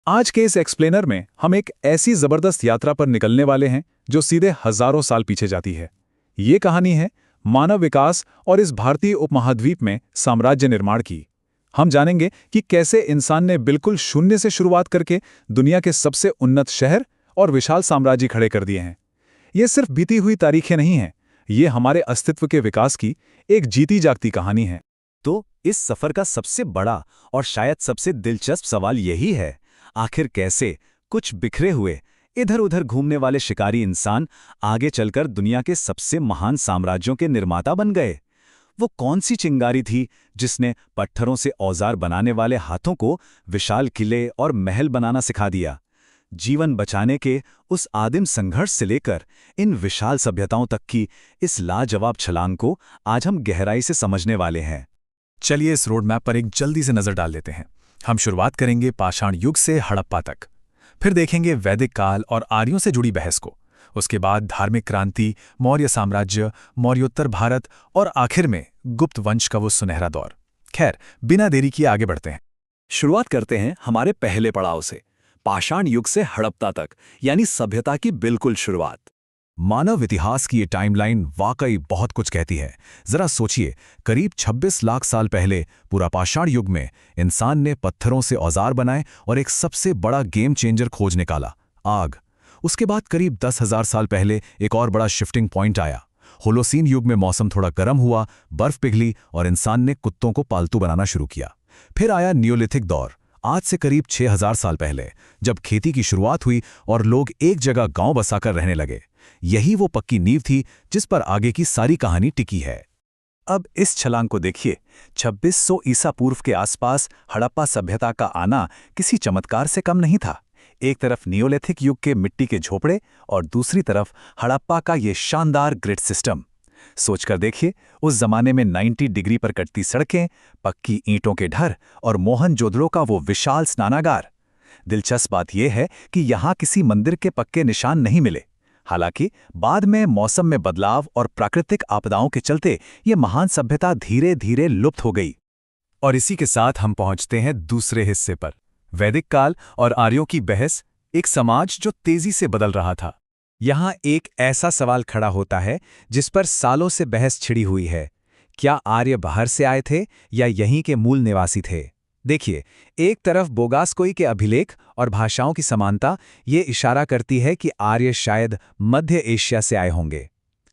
आज के इस एक्सप्लेनर में हम एक ऐसी जबरदस्त यात्रा पर निकलने वाले हैं जो सीधे हजारों साल पीछे जाती है। ये कहानी है मानव विकास और इस भारतीय उपमहाद्वीप में साम्राज्य निर्माण की। हम जानेंगे कि कैसे इंसान ने बिल्कुल शून्य से शुरुआत करके दुनिया के सबसे उन्नत शहर और विशाल साम्राज्य खड़े कर दिए हैं। ये सिर्फ बीती हुई तारीखें नहीं हैं, ये हमारे अस्तित्व के विकास की एक जीती जागती कहानी है। तो इस सफर का सबसे बड़ा और शायद सबसे दिलचस्प सवाल यही है, आखिर कैसे कुछ बिखरे हुए इधर-उधर घूमने वाले शिकारी इंसान आगे चलकर दुनिया के सबसे महान साम्राज्यों के निर्माता बन गए। वो कौन सी चिंगारी थी जिसने पत्थरों से औजार बनाने वाले हाथों को विशाल किले और महल बनाना सिखा दिया। जीवन बचाने के उस आदिम संघर्ष से लेकर इन विशाल सभ्यताओं तक की इस लाजवाब छलांग को आज हम गहराई से समझने वाले हैं। चलिए इस रोड मैप पर एक जल्दी से नजर डाल लेते हैं। हम शुरुआत करेंगे पाषाण युग से हड़प्पा तक, फिर देखेंगे वैदिक काल और आर्यों से जुड़ी बहस को, उसके बाद धार्मिक क्रांति, मौर्य साम्राज्य, मौर्योत्तर भारत और आखिर में गुप्त वंश का वो सुनहरा दौर। खैर, बिना देरी किए आगे बढ़ते हैं। शुरुआत करते हैं हमारे पहले पड़ाव से, पाषाण युग से हड़प्पा तक, यानी सभ्यता की बिल्कुल शुरुआत। मानव इतिहास की ये टाइमलाइन वाकई बहुत कुछ कहती है। जरा सोचिए, करीब 26 लाख साल पहले पूरा पाषाण युग में इंसान ने पत्थरों से औजार बनाए और एक सबसे बड़ा गेम चेंजर खोज निकाला, आग। उसके बाद करीब 10,000 साल पहले एक और बड़ा शिफ्टिंग पॉइंट आया। होलोसीन युग में मौसम थोड़ा गर्म हुआ, बर्फ पिघली और इंसान ने कुत्तों को पालतू बनाना शुरू किया। फिर आया नियोलिथिक दौर, आज से करीब 6,000 साल पहले, जब खेती की शुरुआत हुई और लोग एक जगह गांव बसाकर रहने लगे। यही वो पक्की नींव थी जिस पर आगे की सारी कहानी टिकी है। अब इस छलांग को देखिए, 2600 ईसा पूर्व के आसपास हड़प्पा सभ्यता का आना किसी चमत्कार से कम नहीं था। एक तरफ नियोलिथिक युग के मिट्टी के झोपड़े और दूसरी तरफ हड़प्पा का ये शानदार ग्रिड सिस्टम। सोचकर देखिए, उस जमाने में 90 डिग्री पर कटती सड़कें, पक्की ईंटों के ढर और मोहनजोदड़ो का वो विशाल स्नानागार। दिलचस्प बात यह है कि यहाँ किसी मंदिर के पक्के निशान नहीं मिले। हालांकि बाद में मौसम में बदलाव और प्राकृतिक आपदाओं के चलते ये महान सभ्यता धीरे धीरे लुप्त हो गई। और इसी के साथ हम पहुंचते हैं दूसरे हिस्से पर, वैदिक काल और आर्यों की बहस, एक समाज जो तेजी से बदल रहा था। यहाँ एक ऐसा सवाल खड़ा होता है जिस पर सालों से बहस छिड़ी हुई है। क्या आर्य बाहर से आए थे या यहीं के मूल निवासी थे? देखिए, एक तरफ बोगासकोई के अभिलेख और भाषाओं की समानता ये इशारा करती है कि आर्य शायद मध्य एशिया से आए होंगे,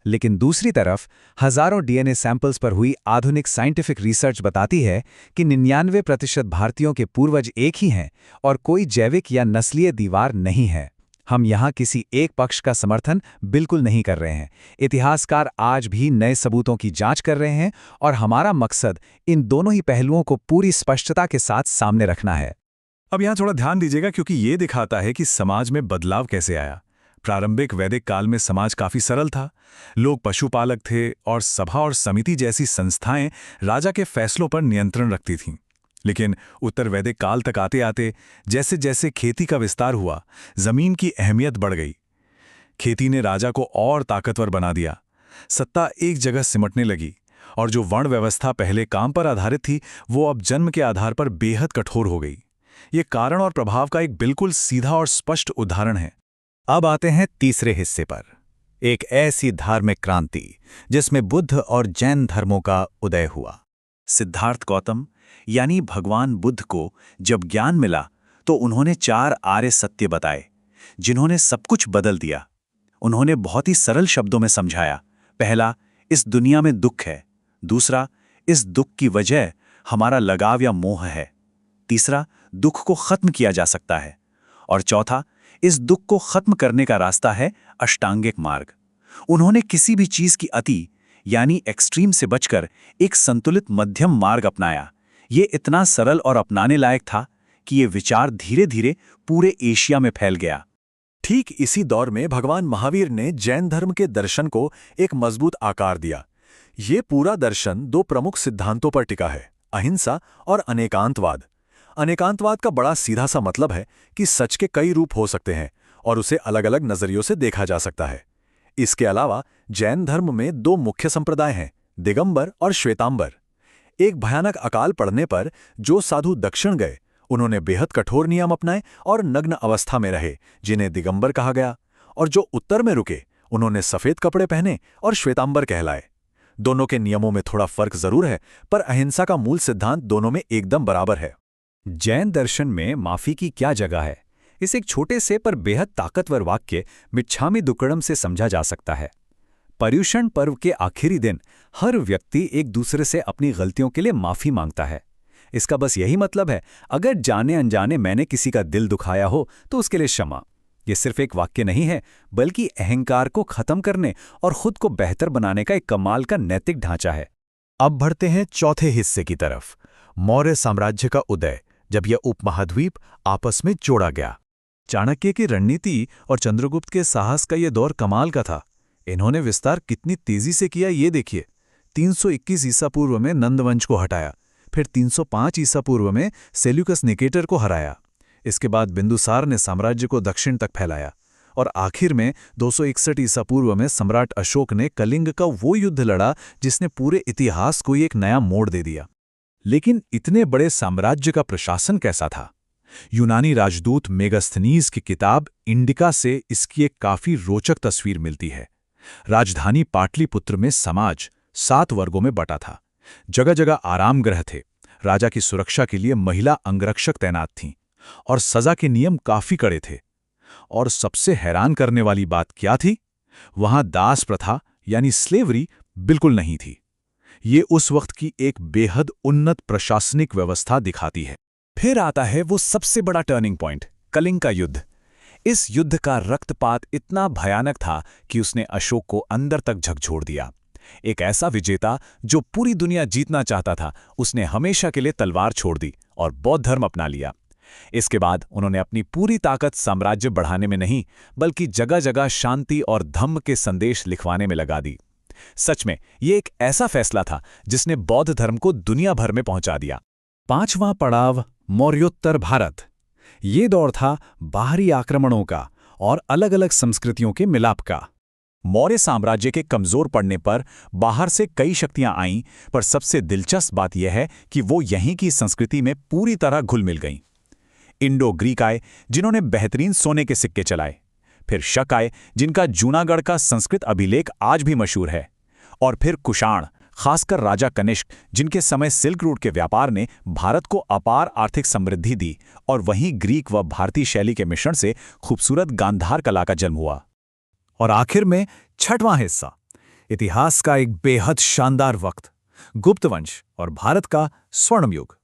लेकिन दूसरी तरफ हजारों डीएनए सैंपल्स पर हुई आधुनिक साइंटिफिक रिसर्च बताती है कि 99% भारतीयों के पूर्वज एक ही हैं और कोई जैविक या नस्लीय दीवार नहीं है। हम यहाँ किसी एक पक्ष का समर्थन बिल्कुल नहीं कर रहे हैं। इतिहासकार आज भी नए सबूतों की जांच कर रहे हैं और हमारा मकसद इन दोनों ही पहलुओं को पूरी स्पष्टता के साथ सामने रखना है। अब यहाँ थोड़ा ध्यान दीजिएगा, क्योंकि ये दिखाता है कि समाज में बदलाव कैसे आया। प्रारंभिक वैदिक काल में समाज काफी सरल था। लोग पशुपालक थे और सभा और समिति जैसी संस्थाएं राजा के फैसलों पर नियंत्रण रखती थीं। लेकिन उत्तर वैदिक काल तक आते आते जैसे जैसे खेती का विस्तार हुआ, जमीन की अहमियत बढ़ गई। खेती ने राजा को और ताकतवर बना दिया। सत्ता एक जगह सिमटने लगी और जो वर्ण व्यवस्था पहले काम पर आधारित थी, वो अब जन्म के आधार पर बेहद कठोर हो गई। ये कारण और प्रभाव का एक बिल्कुल सीधा और स्पष्ट उदाहरण है। अब आते हैं तीसरे हिस्से पर, एक ऐसी धार्मिक क्रांति जिसमें बुद्ध और जैन धर्मों का उदय हुआ। सिद्धार्थ गौतम यानी भगवान बुद्ध को जब ज्ञान मिला तो उन्होंने 4 आर्य सत्य बताए, जिन्होंने सब कुछ बदल दिया। उन्होंने बहुत ही सरल शब्दों में समझाया। पहला, इस दुनिया में दुख है। दूसरा, इस दुख की वजह हमारा लगाव या मोह है। तीसरा, दुख को खत्म किया जा सकता है। और चौथा, इस दुख को खत्म करने का रास्ता है अष्टांगिक मार्ग। उन्होंने किसी भी चीज की अति यानी एक्सट्रीम से बचकर एक संतुलित मध्यम मार्ग अपनाया। ये इतना सरल और अपनाने लायक था कि ये विचार धीरे धीरे पूरे एशिया में फैल गया। ठीक इसी दौर में भगवान महावीर ने जैन धर्म के दर्शन को एक मजबूत आकार दिया। ये पूरा दर्शन 2 प्रमुख सिद्धांतों पर टिका है, अहिंसा और अनेकांतवाद। अनेकांतवाद का बड़ा सीधा सा मतलब है कि सच के कई रूप हो सकते हैं और उसे अलग अलग नजरियों से देखा जा सकता है। इसके अलावा जैन धर्म में 2 मुख्य संप्रदाय हैं, दिगंबर और श्वेतांबर। एक भयानक अकाल पड़ने पर जो साधु दक्षिण गए, उन्होंने बेहद कठोर नियम अपनाए और नग्न अवस्था में रहे, जिन्हें दिगंबर कहा गया। और जो उत्तर में रुके, उन्होंने सफेद कपड़े पहने और श्वेतांबर कहलाए। दोनों के नियमों में थोड़ा फर्क जरूर है, पर अहिंसा का मूल सिद्धांत दोनों में एकदम बराबर है। जैन दर्शन में माफी की क्या जगह है, इस एक छोटे से पर बेहद ताकतवर वाक्य मिच्छामि दुक्कड़म से समझा जा सकता है। पर्युषण पर्व के आखिरी दिन हर व्यक्ति एक दूसरे से अपनी गलतियों के लिए माफी मांगता है। इसका बस यही मतलब है, अगर जाने अनजाने मैंने किसी का दिल दुखाया हो तो उसके लिए क्षमा। ये सिर्फ एक वाक्य नहीं है, बल्कि अहंकार को खत्म करने और खुद को बेहतर बनाने का एक कमाल का नैतिक ढांचा है। अब बढ़ते हैं चौथे हिस्से की तरफ, मौर्य साम्राज्य का उदय, जब यह उपमहाद्वीप आपस में जोड़ा गया। चाणक्य की रणनीति और चंद्रगुप्त के साहस का यह दौर कमाल का था। इन्होंने विस्तार कितनी तेजी से किया ये देखिए। 321 ईसा पूर्व में नंदवंश को हटाया, फिर 305 ईसा पूर्व में सेल्यूकस निकेटर को हराया। इसके बाद बिंदुसार ने साम्राज्य को दक्षिण तक फैलाया और आखिर में 261 ईसा पूर्व में सम्राट अशोक ने कलिंग का वो युद्ध लड़ा जिसने पूरे इतिहास को एक नया मोड़ दे दिया। लेकिन इतने बड़े साम्राज्य का प्रशासन कैसा था? यूनानी राजदूत मेगास्थनीज की किताब इंडिका से इसकी एक काफी रोचक तस्वीर मिलती है। राजधानी पाटलिपुत्र में समाज 7 वर्गों में बटा था। जगह जगह आराम गृह थे। राजा की सुरक्षा के लिए महिला अंगरक्षक तैनात थीं और सजा के नियम काफी कड़े थे। और सबसे हैरान करने वाली बात क्या थी? वहां दास प्रथा यानी स्लेवरी बिल्कुल नहीं थी। ये उस वक्त की एक बेहद उन्नत प्रशासनिक व्यवस्था दिखाती है। फिर आता है वो सबसे बड़ा टर्निंग पॉइंट, कलिंग का युद्ध। इस युद्ध का रक्तपात इतना भयानक था कि उसने अशोक को अंदर तक झकझोर दिया। एक ऐसा विजेता जो पूरी दुनिया जीतना चाहता था, उसने हमेशा के लिए तलवार छोड़ दी और बौद्ध धर्म अपना लिया। इसके बाद उन्होंने अपनी पूरी ताकत साम्राज्य बढ़ाने में नहीं, बल्कि जगह जगह शांति और धम्म के संदेश लिखवाने में लगा दी। सच में ये एक ऐसा फैसला था जिसने बौद्ध धर्म को दुनिया भर में पहुंचा दिया। 5वां पड़ाव, मौर्योत्तर भारत। ये दौर था बाहरी आक्रमणों का और अलग अलग संस्कृतियों के मिलाप का। मौर्य साम्राज्य के कमजोर पड़ने पर बाहर से कई शक्तियां आईं, पर सबसे दिलचस्प बात यह है कि वो यहीं की संस्कृति में पूरी तरह घुल मिल गईं। इंडो ग्रीक आए, जिन्होंने बेहतरीन सोने के सिक्के चलाए। फिर शक आए, जिनका जूनागढ़ का संस्कृत अभिलेख आज भी मशहूर है। और फिर कुषाण, खासकर राजा कनिष्क, जिनके समय सिल्क रूट के व्यापार ने भारत को अपार आर्थिक समृद्धि दी। और वहीं ग्रीक व भारतीय शैली के मिश्रण से खूबसूरत गांधार कला का जन्म हुआ। और आखिर में 6वां हिस्सा, इतिहास का एक बेहद शानदार वक्त, गुप्त वंश और भारत का स्वर्ण युग।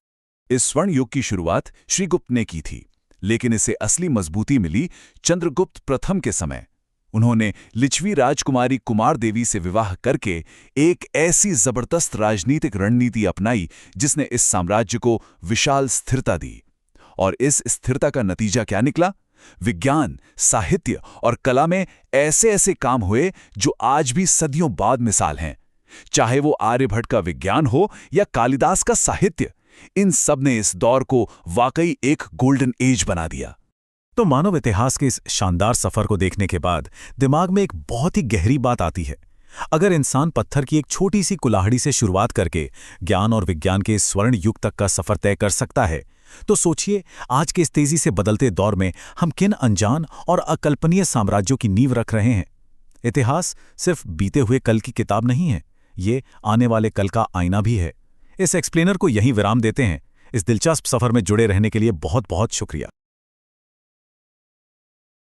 इस स्वर्ण युग की शुरुआत श्रीगुप्त ने की थी, लेकिन इसे असली मजबूती मिली चंद्रगुप्त प्रथम के समय। उन्होंने लिच्छवी राजकुमारी कुमार देवी से विवाह करके एक ऐसी जबरदस्त राजनीतिक रणनीति अपनाई जिसने इस साम्राज्य को विशाल स्थिरता दी। और इस स्थिरता का नतीजा क्या निकला? विज्ञान, साहित्य और कला में ऐसे ऐसे काम हुए जो आज भी सदियों बाद मिसाल हैं। चाहे वो आर्यभट्ट का विज्ञान हो या कालिदास का साहित्य, इन सब ने इस दौर को वाकई एक गोल्डन एज बना दिया। तो मानव इतिहास के इस शानदार सफर को देखने के बाद दिमाग में एक बहुत ही गहरी बात आती है। अगर इंसान पत्थर की एक छोटी सी कुल्हाड़ी से शुरुआत करके ज्ञान और विज्ञान के इस स्वर्ण युग तक का सफर तय कर सकता है, तो सोचिए आज के इस तेजी से बदलते दौर में हम किन अनजान और अकल्पनीय साम्राज्यों की नींव रख रहे हैं। इतिहास सिर्फ बीते हुए कल की किताब नहीं है, ये आने वाले कल का आईना भी है। इस एक्सप्लेनर को यहीं विराम देते हैं। इस दिलचस्प सफर में जुड़े रहने के लिए बहुत बहुत शुक्रिया।